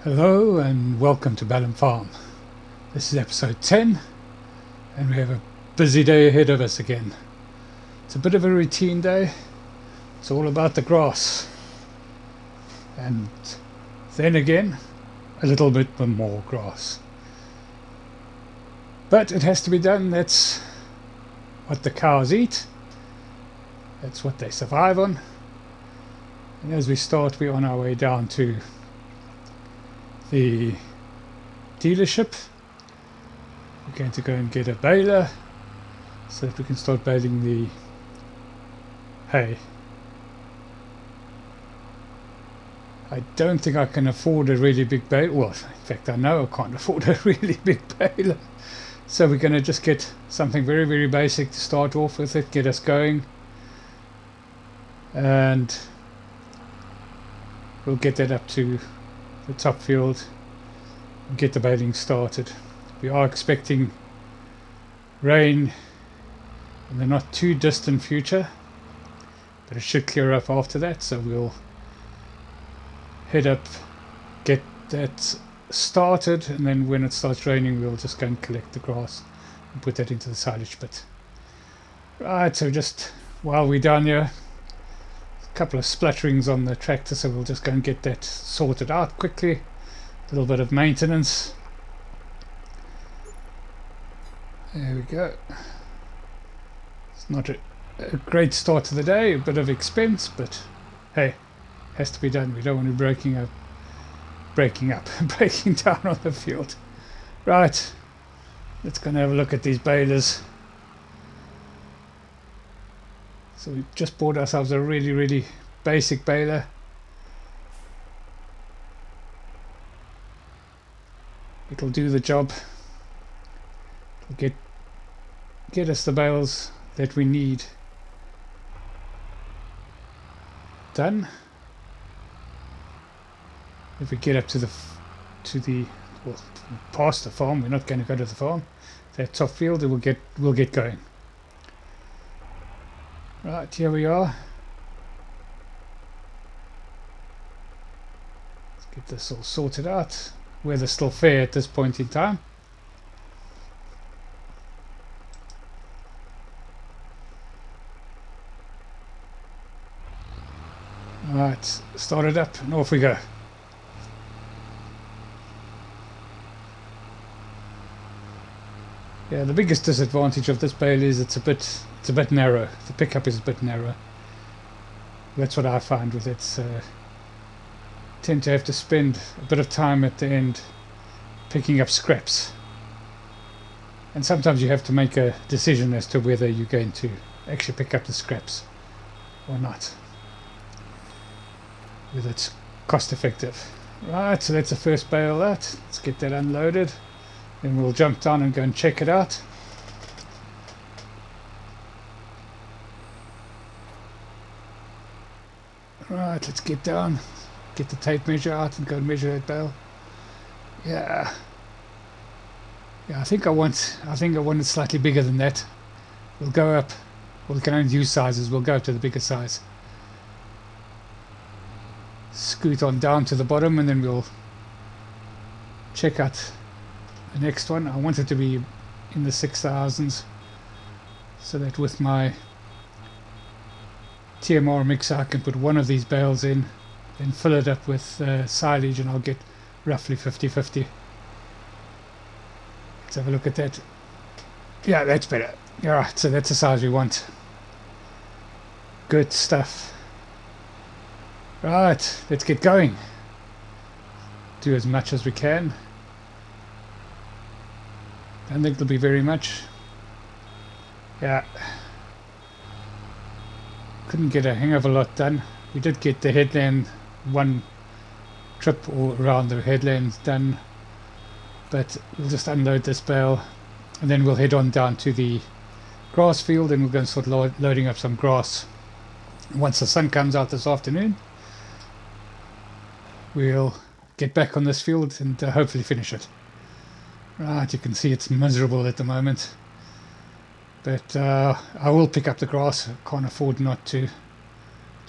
Hello and welcome to Ballam Farm. This is episode 10 and we have a busy day ahead of us again. It's a bit of a routine day. It's all about the grass. And then again, a little bit more grass. But it has to be done. That's what the cows eat. That's what they survive on. And as we start, we're on our way down to the dealership. We're going to go and get a baler so that we can start baling the hay. I don't think I can afford a really big baler. Well, in fact, I know I can't afford a really big baler. So we're going to just get something very, very basic to start off with it, get us going. And we'll get that up to the top field and get the baling started. We are expecting rain in the not too distant future, but it should clear up after that, so we'll head up, get that started, and then when it starts raining we'll just go and collect the grass and put that into the silage pit. Right, so just while we're down here, couple of splutterings on the tractor, so we'll just go and get that sorted out quickly. A little bit of maintenance. There we go. It's not a great start to the day, a bit of expense, but hey, has to be done. We don't want to be breaking down on the field. Right, let's go and have a look at these balers. So we just bought ourselves a really, really basic baler. It'll do the job. It'll get us the bales that we need done. If we get up to the well, past the farm, we're not going to go to the farm. That top field, we'll get going. Right, here we are. Let's get this all sorted out. Weather's still fair at this point in time. Right, start it up and off we go. Yeah, the biggest disadvantage of this baler is it's a bit narrow. The pickup is a bit narrow. That's what I find with it. Tend to have to spend a bit of time at the end picking up scraps. And sometimes you have to make a decision as to whether you're going to actually pick up the scraps or not. Whether it's cost effective. Right, so that's the first bale out. Let's get that unloaded. Then we'll jump down and go and check it out. Right, let's get down, get the tape measure out and go and measure that bale. Yeah, I think I want it slightly bigger than that. We'll go up. Well, we can only use sizes. We'll go up to the bigger size. Scoot on down to the bottom, and then we'll check out the next one. I want it to be in the 6,000s, so that with my TMR mixer I can put one of these bales in, then fill it up with silage, and I'll get roughly 50-50. Let's have a look at that. Yeah, that's better. Alright, so that's the size we want. Good stuff. Right, let's get going. Do as much as we can. Don't think there'll be very much. Yeah. Couldn't get a hang of a lot done. We did get the headland, one trip all around the headlands done, but we'll just unload this bale and then we'll head on down to the grass field and we'll go and start loading up some grass. Once the sun comes out this afternoon, we'll get back on this field and hopefully finish it. Right, you can see it's miserable at the moment. But I will pick up the grass. I can't afford not to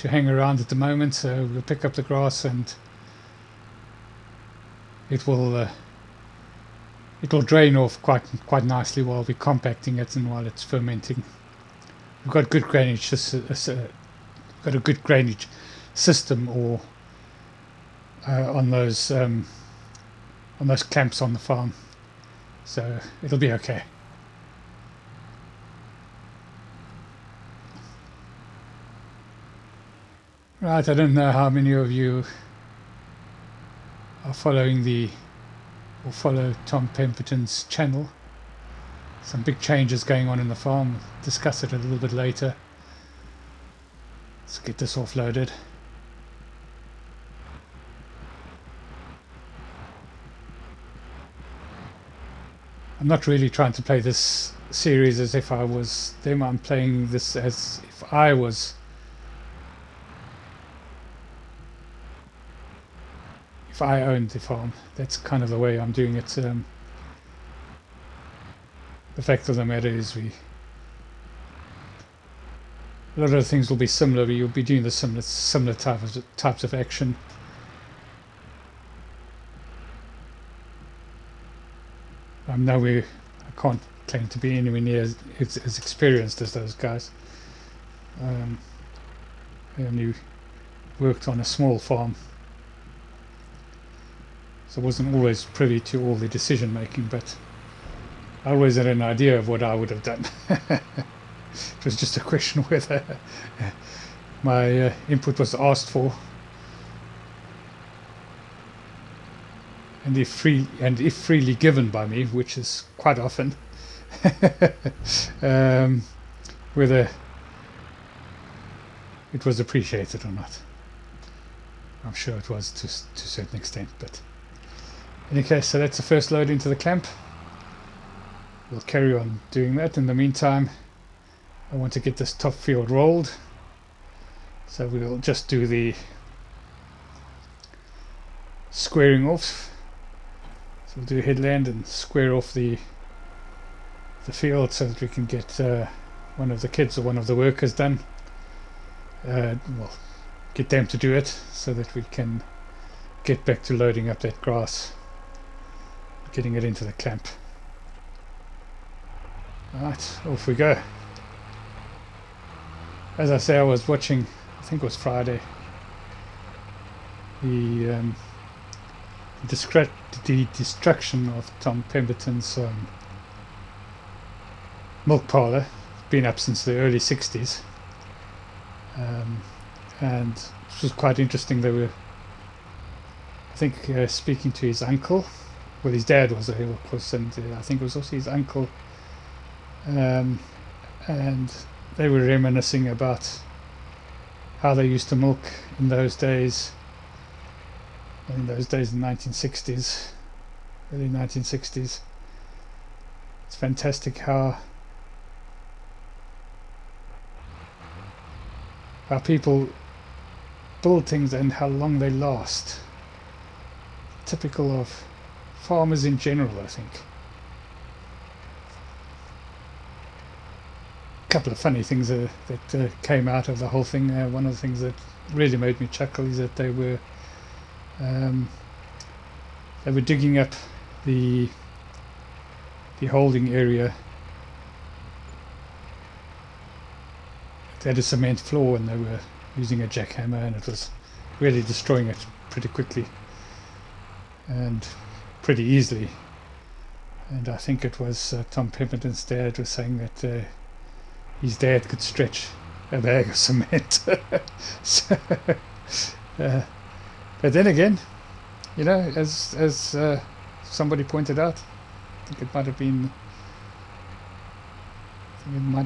hang around at the moment, so we'll pick up the grass and it will drain off quite nicely while we're compacting it and while it's fermenting. We've got good drainage, got a good drainage system, or on those clamps on the farm, so it'll be okay. Right, I don't know how many of you are following or follow Tom Pemberton's channel. Some big changes going on in the farm. We'll discuss it a little bit later. Let's get this offloaded. I'm not really trying to play this series as if I was them. I'm playing this as if I was if I owned the farm. That's kind of the way I'm doing it. The fact of the matter is, a lot of things will be similar. You'll be doing the similar types of action. I can't claim to be anywhere near as experienced as those guys. I only worked on a small farm, so I wasn't always privy to all the decision making, but I always had an idea of what I would have done. It was just a question of whether my input was asked for, and if freely given by me, which is quite often, whether it was appreciated or not. I'm sure it was to a certain extent, but in any case, so that's the first load into the clamp. We'll carry on doing that. In the meantime, I want to get this top field rolled, so we'll just do the squaring off. So we'll do headland and square off the field so that we can get one of the kids or one of the workers done. Well, get them to do it so that we can get back to loading up that grass, getting it into the clamp. Alright, off we go. As I say, I was watching, I think it was Friday, the destruction of Tom Pemberton's milk parlour. It's been up since the early 60s, and it was quite interesting. They were, I think, speaking to his uncle. Well, his dad was there, of course, and I think it was also his uncle, and they were reminiscing about how they used to milk in those days. In those days, in the 1960s, early 1960s. It's fantastic how people build things and how long they last. Typical of farmers in general, I think. A couple of funny things that came out of the whole thing. One of the things that really made me chuckle is that they were digging up the holding area. They had a cement floor and they were using a jackhammer, and it was really destroying it pretty quickly and pretty easily. And I think it was Tom Pemberton's dad was saying that his dad could stretch a bag of cement. So, but then again, you know, as somebody pointed out, I think it might have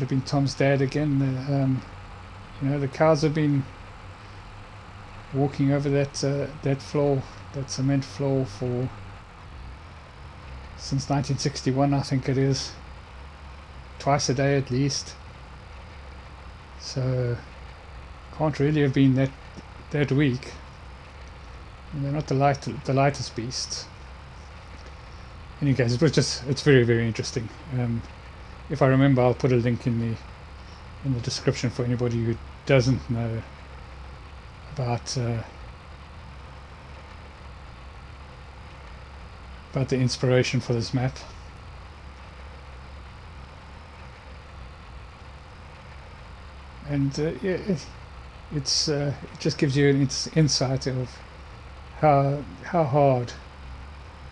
been Tom's dad again. You know, the cows have been walking over that floor, that cement floor, since 1961, I think it is, twice a day at least. So can't really have been that weak. And they're not the lightest beasts. In any case, it's very, very interesting. If I remember, I'll put a link in the description for anybody who doesn't know about about the inspiration for this map. And yeah, it just gives you an insight of how hard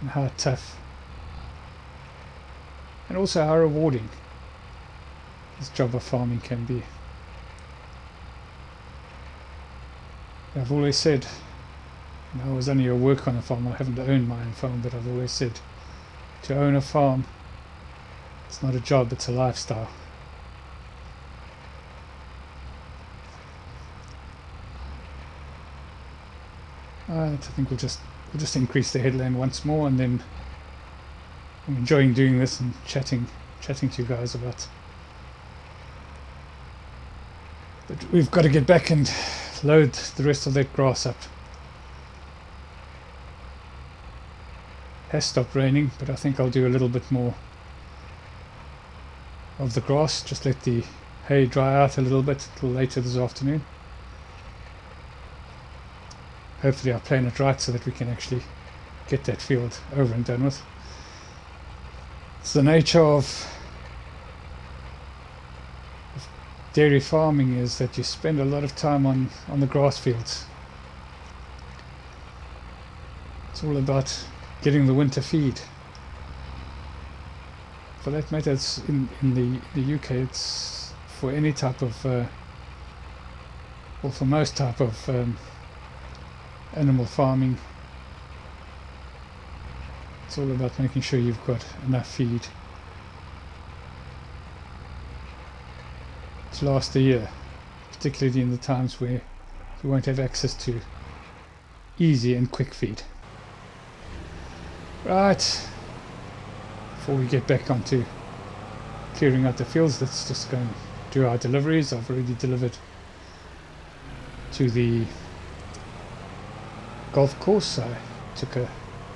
and how tough and also how rewarding this job of farming can be. I've always said, I was only a work on a farm, I haven't owned my own farm, but I've always said to own a farm, it's not a job, it's a lifestyle. I think we'll just increase the headland once more, and then I'm enjoying doing this and chatting to you guys about. But we've got to get back and load the rest of that grass up. Has stopped raining, but I think I'll do a little bit more of the grass. Just let the hay dry out a little bit till later this afternoon. Hopefully I plan it right so that we can actually get that field over and done with. It's the nature of dairy farming, is that you spend a lot of time on the grass fields. It's all about getting the winter feed. For that matter, it's in the UK, it's for any type of or for most type of animal farming, it's all about making sure you've got enough feed to last a year, particularly in the times where you won't have access to easy and quick feed. Right, before we get back onto clearing out the fields, let's just go and do our deliveries. I've already delivered to the golf course. I took a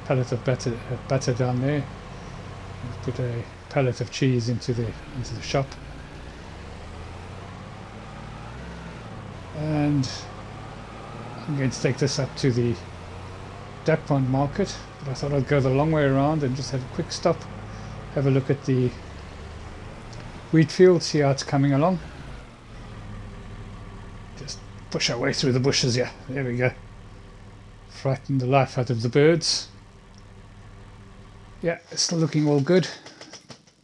pallet of butter down there, put a pallet of cheese into the shop, and I'm going to take this up to the duck pond market. But I thought I'd go the long way around and just have a quick stop, have a look at the wheat field, see how it's coming along. Just push our way through the bushes here. There we go. Frighten the life out of the birds. Yeah, it's still looking all good.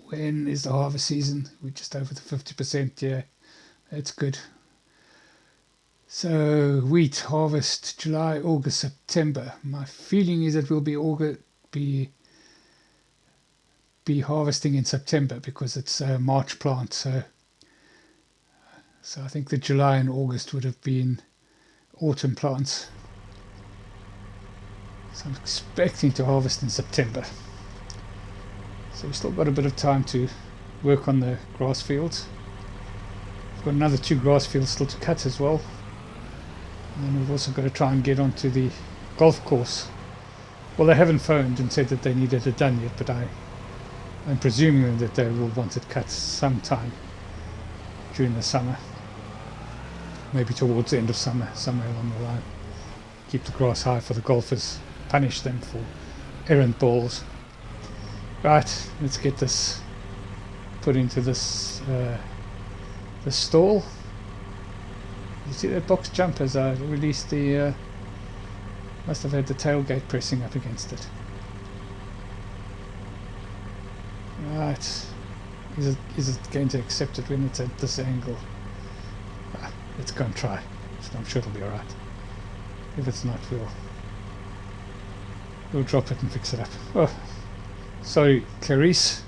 When is the harvest season? We're just over the 50%. Yeah, that's good. So wheat harvest July, August, September. My feeling is that we'll be harvesting in September because it's a March plant. So I think that July and August would have been autumn plants. So I'm expecting to harvest in September. So we've still got a bit of time to work on the grass fields. We've got another 2 grass fields still to cut as well. And then we've also got to try and get onto the golf course. Well, they haven't phoned and said that they needed it done yet, but I'm presuming that they will want it cut sometime during the summer. Maybe towards the end of summer, somewhere along the line. Keep the grass high for the golfers, punish them for errant balls. Right, let's get this put into this stall. You see that box jump as I released the must have had the tailgate pressing up against it. Right, is it going to accept it when it's at this angle? Let's go and try. I'm sure it'll be alright. If it's not, we'll drop it and fix it up. Oh, sorry, Clarice.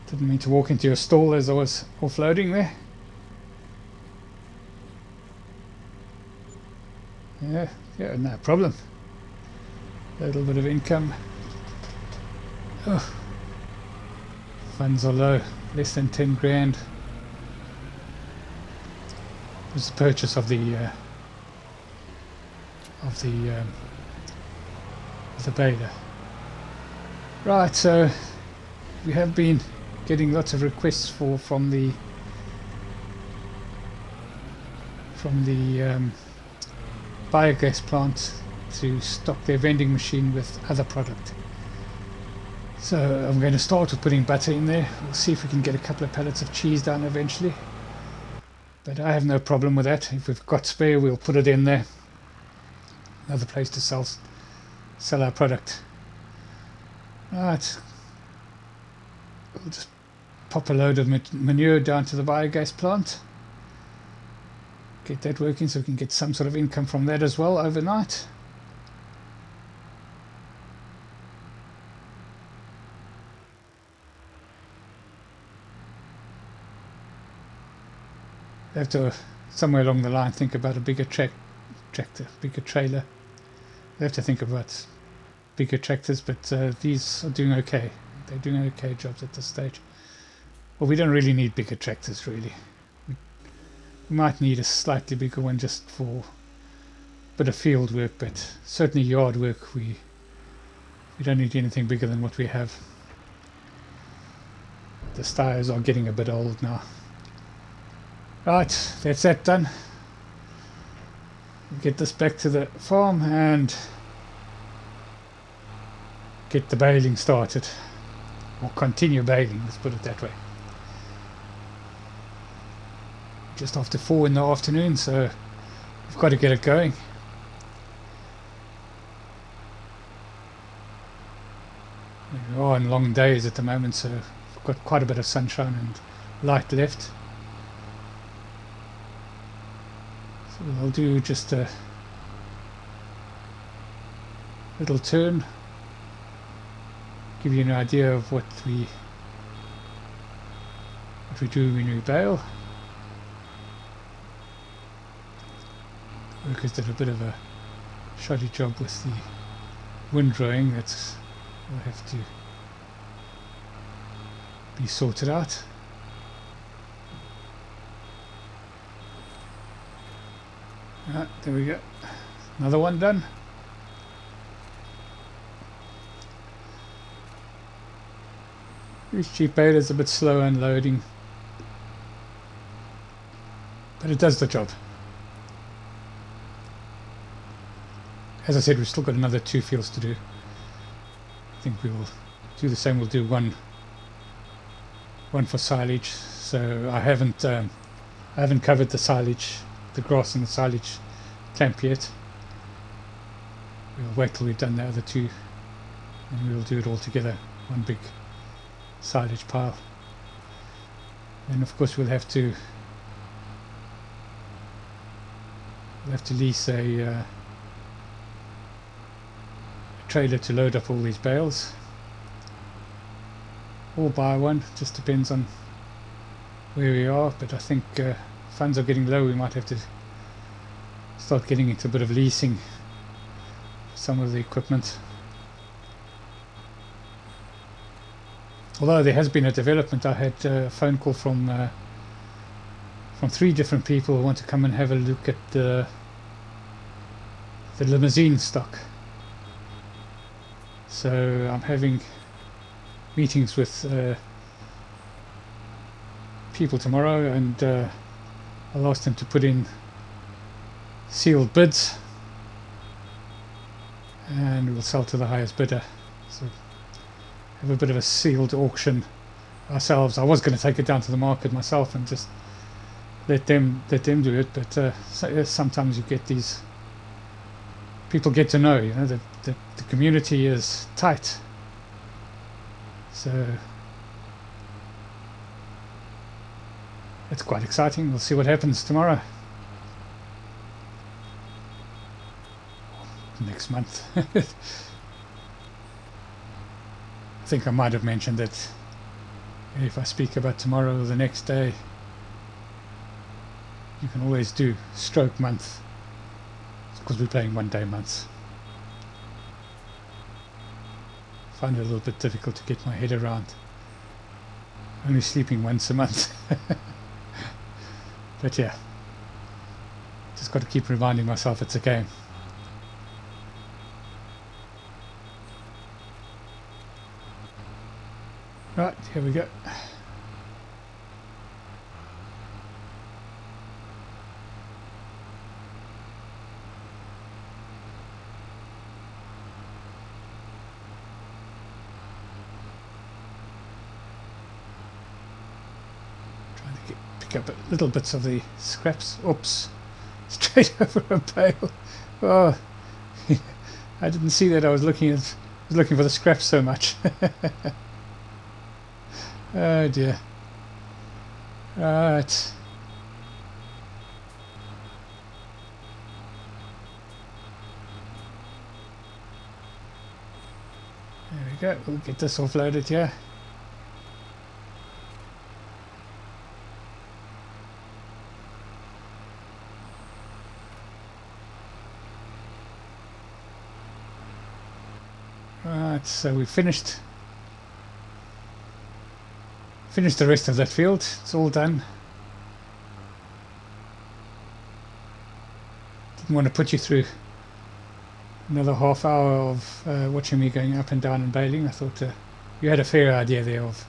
Didn't mean to walk into your stall as I was offloading there. Yeah, no problem. A little bit of income. Oh, funds are low, less than 10 grand. It was the purchase of the baler. Right, so we have been getting lots of requests from the biogas plant to stock their vending machine with other product. So I'm going to start with putting butter in there. We'll see if we can get a couple of pallets of cheese down eventually. But I have no problem with that. If we've got spare, we'll put it in there. Another place to sell our product. Right. We'll just pop a load of manure down to the biogas plant. Get that working so we can get some sort of income from that as well overnight. They have to, somewhere along the line, think about a bigger tractor, bigger trailer. They have to think about bigger tractors, but these are doing okay. They're doing okay jobs at this stage. Well, we don't really need bigger tractors, really. We might need a slightly bigger one just for a bit of field work, but certainly yard work, we don't need anything bigger than what we have. The styres are getting a bit old now. Right, that's that done. Get this back to the farm and get the baling started. Or continue baling, let's put it that way. Just after 4 in the afternoon, so we've got to get it going. We are on long days at the moment, so we've got quite a bit of sunshine and light left. So I'll do just a little turn, give you an idea of what we do when we bale. Workers did a bit of a shoddy job with the windrowing. That will have to be sorted out. Right, there we go. Another one done. This cheap baler is a bit slow unloading, but it does the job. As I said, we've still got another 2 fields to do. I think we will do the same. We'll do one for silage. So I haven't covered the silage, the grass and the silage clamp yet. We'll wait till we've done the other 2, and we'll do it all together, one big silage pile. And of course we'll have to lease a trailer to load up all these bales, or buy one, just depends on where we are. But I think funds are getting low. We might have to start getting into a bit of leasing some of the equipment. Although there has been a development, I had a phone call from 3 different people who want to come and have a look at the limousine stock. So I'm having meetings with people tomorrow, and I'll ask them to put in sealed bids, and we'll sell to the highest bidder. So have a bit of a sealed auction ourselves. I was going to take it down to the market myself and just let them do it, but sometimes you get these people get to know, the community is tight, so it's quite exciting. We'll see what happens tomorrow, next month. I think I might have mentioned that if I speak about tomorrow or the next day, you can always do stroke month, because we're playing 1 day months. Find it a little bit difficult to get my head around, only sleeping once a month. But yeah, just got to keep reminding myself it's a game. Right, here we go. pick up little bits of the scraps. Oops, straight over a bale. Oh, I didn't see that. I was looking for the scraps so much. Oh dear. Right. There we go. We'll get this offloaded here. Right, so we finished the rest of that field. It's all done. Didn't want to put you through another half hour of watching me going up and down and baling. I thought you had a fair idea there of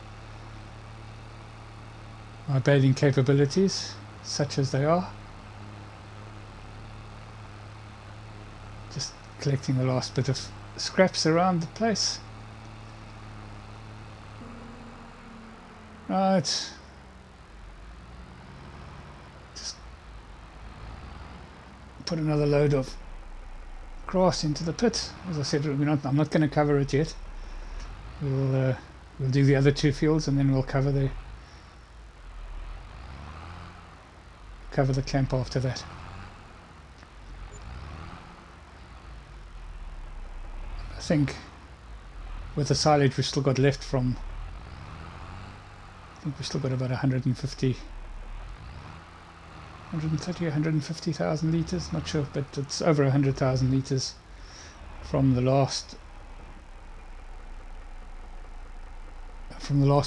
my baling capabilities, such as they are. Just collecting the last bit of scraps around the place. Right. Just put another load of grass into the pit. As I said, I'm not going to cover it yet. We'll do the other two fields and then we'll cover the clamp after that. I think with the silage we've still got left from, I think we've still got about 130, 150,000 litres, not sure, but it's over 100,000 litres from the last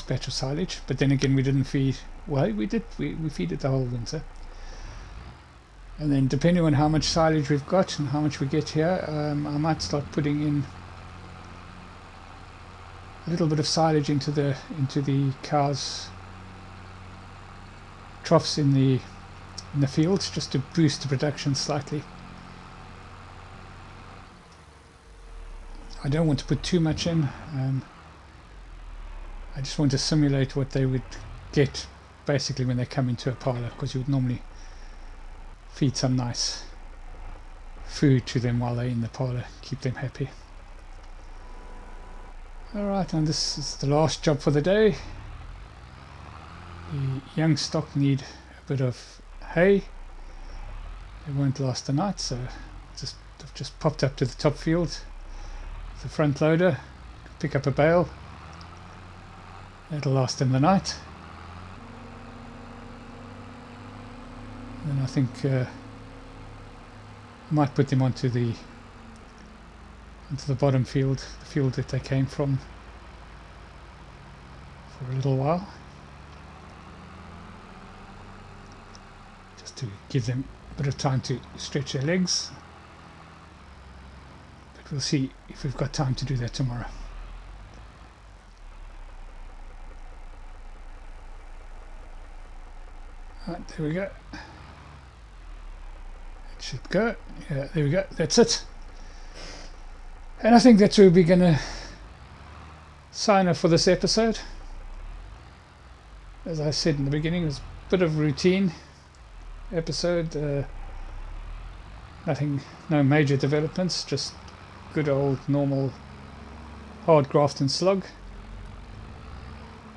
batch of silage. But then again, we didn't feed, well, we did, we feed it the whole winter. And then depending on how much silage we've got and how much we get here, I might start putting in a little bit of silage into the cows' troughs in the fields, just to boost the production slightly. I don't want to put too much in. I just want to simulate what they would get basically when they come into a parlour, because you would normally feed some nice food to them while they're in the parlour, keep them happy. Alright, and this is the last job for the day. The young stock need a bit of hay. It won't last the night, so I've just popped up to the top field with the front loader, pick up a bale. That'll last them the night. And I think I might put them onto the bottom field, the field that they came from, for a little while, just to give them a bit of time to stretch their legs. But we'll see if we've got time to do that tomorrow. Right, there we go. It should go. Yeah, there we go. That's it. And I think that's where we're going to sign off for this episode. As I said in the beginning, it was a bit of a routine episode. No major developments, just good old normal hard graft and slug.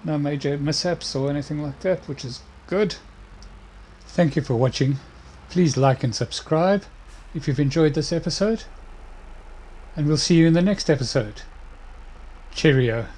No major mishaps or anything like that, which is good. Thank you for watching. Please like and subscribe if you've enjoyed this episode. And we'll see you in the next episode. Cheerio.